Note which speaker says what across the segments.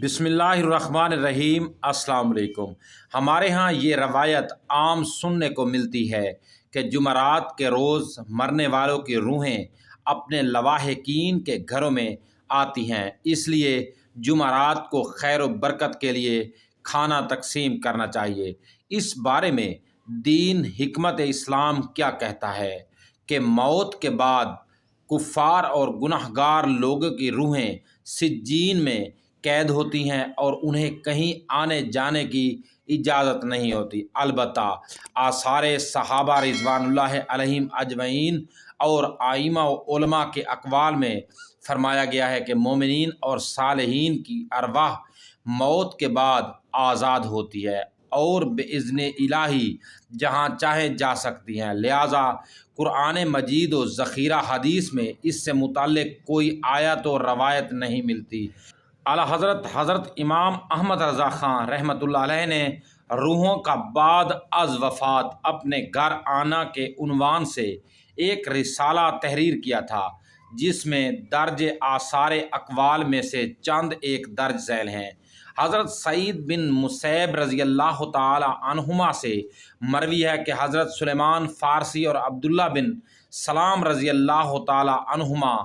Speaker 1: بسم اللہ الرحمن الرحیم۔ السلام علیکم۔ ہمارے ہاں یہ روایت عام سننے کو ملتی ہے کہ جمعرات کے روز مرنے والوں کی روحیں اپنے لواحقین کے گھروں میں آتی ہیں، اس لیے جمعرات کو خیر و برکت کے لیے کھانا تقسیم کرنا چاہیے۔ اس بارے میں دین حکمت اسلام کیا کہتا ہے کہ موت کے بعد کفار اور گنہگار لوگوں کی روحیں سجین میں قید ہوتی ہیں اور انہیں کہیں آنے جانے کی اجازت نہیں ہوتی۔ البتہ آثار صحابہ رضوان اللہ علیہم اجمعین اور ائمہ و علماء کے اقوال میں فرمایا گیا ہے کہ مومنین اور صالحین کی ارواح موت کے بعد آزاد ہوتی ہے اور باذن الہی جہاں چاہے جا سکتی ہیں، لہٰذا قرآن مجید و ذخیرہ حدیث میں اس سے متعلق کوئی آیت و روایت نہیں ملتی۔ حضرت امام احمد رضا خان رحمۃ اللہ علیہ نے روحوں کا بعد از وفات اپنے گھر آنا کے عنوان سے ایک رسالہ تحریر کیا تھا، جس میں درج آثار اقوال میں سے چند ایک درج ذیل ہیں۔ حضرت سعید بن مسیب رضی اللہ تعالی عنہما سے مروی ہے کہ حضرت سلیمان فارسی اور عبداللہ بن سلام رضی اللہ تعالی عنہما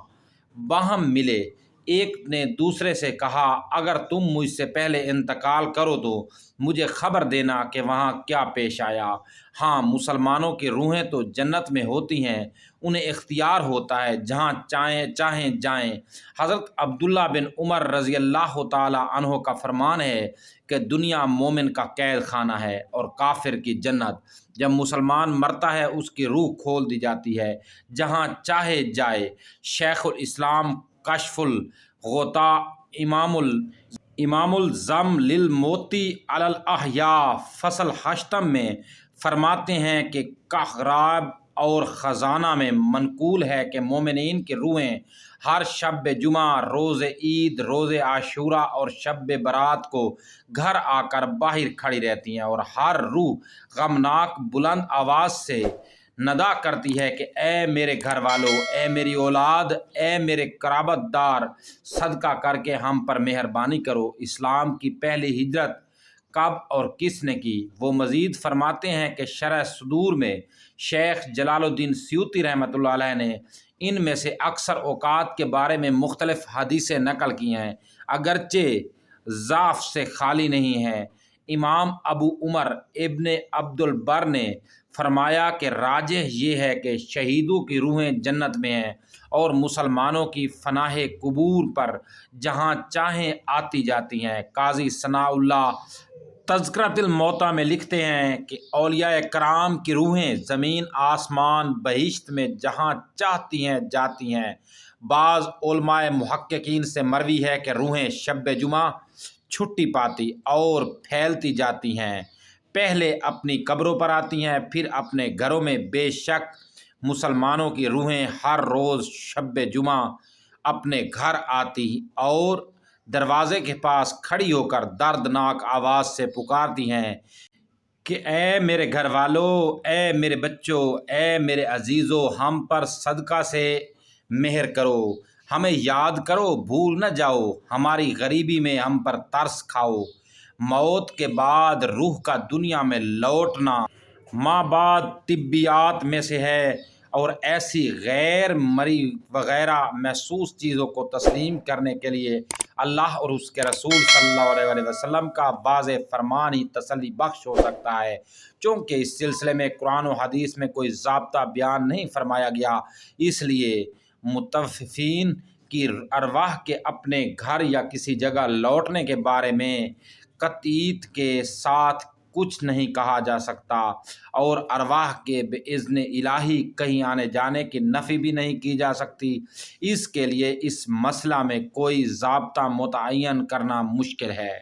Speaker 1: باہم ملے۔ ایک نے دوسرے سے کہا، اگر تم مجھ سے پہلے انتقال کرو تو مجھے خبر دینا کہ وہاں کیا پیش آیا۔ ہاں، مسلمانوں کی روحیں تو جنت میں ہوتی ہیں، انہیں اختیار ہوتا ہے جہاں چاہیں جائیں۔ حضرت عبداللہ بن عمر رضی اللہ تعالی عنہ کا فرمان ہے کہ دنیا مومن کا قید خانہ ہے اور کافر کی جنت۔ جب مسلمان مرتا ہے اس کی روح کھول دی جاتی ہے جہاں چاہے جائے۔ شیخ الاسلام کشف الغطاء امام الزم للموتی علی الاحیاء فصل 8 میں فرماتے ہیں کہ کغراب اور خزانہ میں منقول ہے کہ مومنین کی روحیں ہر شب جمعہ، روز عید، روز عاشوراء اور شب برات کو گھر آ کر باہر کھڑی رہتی ہیں اور ہر روح غمناک بلند آواز سے ندا کرتی ہے کہ اے میرے گھر والو، اے میری اولاد، اے میرے قرابت دار، صدقہ کر کے ہم پر مہربانی کرو۔ اسلام کی پہلی ہجرت کب اور کس نے کی؟ وہ مزید فرماتے ہیں کہ شرح صدور میں شیخ جلال الدین سیوطی رحمۃ اللہ علیہ نے ان میں سے اکثر اوقات کے بارے میں مختلف حدیثیں نقل کی ہیں، اگرچہ ضعف سے خالی نہیں ہیں۔ امام ابو عمر ابن عبد البر نے فرمایا کہ راجح یہ ہے کہ شہیدوں کی روحیں جنت میں ہیں اور مسلمانوں کی فناہ قبور پر جہاں چاہیں آتی جاتی ہیں۔ قاضی ثناء اللہ تذکرۃ الموتیٰ میں لکھتے ہیں کہ اولیاء کرام کی روحیں زمین، آسمان، بہشت میں جہاں چاہتی ہیں جاتی ہیں۔ بعض علماء محققین سے مروی ہے کہ روحیں شب جمعہ چھٹی پاتی اور پھیلتی جاتی ہیں، پہلے اپنی قبروں پر آتی ہیں پھر اپنے گھروں میں۔ بے شک مسلمانوں کی روحیں ہر روز شب جمعہ اپنے گھر آتی اور دروازے کے پاس کھڑی ہو کر دردناک آواز سے پکارتی ہیں کہ اے میرے گھر والو، اے میرے بچوں، اے میرے عزیزو، ہم پر صدقہ سے مہر کرو، ہمیں یاد کرو، بھول نہ جاؤ، ہماری غریبی میں ہم پر ترس کھاؤ۔ موت کے بعد روح کا دنیا میں لوٹنا ماں بعد طبیعیات میں سے ہے اور ایسی غیر مرئی وغیرہ محسوس چیزوں کو تسلیم کرنے کے لیے اللہ اور اس کے رسول صلی اللہ علیہ وسلم کا واضح فرمان ہی تسلی بخش ہو سکتا ہے۔ چونکہ اس سلسلے میں قرآن و حدیث میں کوئی ضابطہ بیان نہیں فرمایا گیا، اس لیے متوفین کی ارواح کے اپنے گھر یا کسی جگہ لوٹنے کے بارے میں قطعیت کے ساتھ کچھ نہیں کہا جا سکتا اور ارواح کے باذن الہی کہیں آنے جانے کی نفی بھی نہیں کی جا سکتی۔ اس کے لیے اس مسئلہ میں کوئی ضابطہ متعین کرنا مشکل ہے۔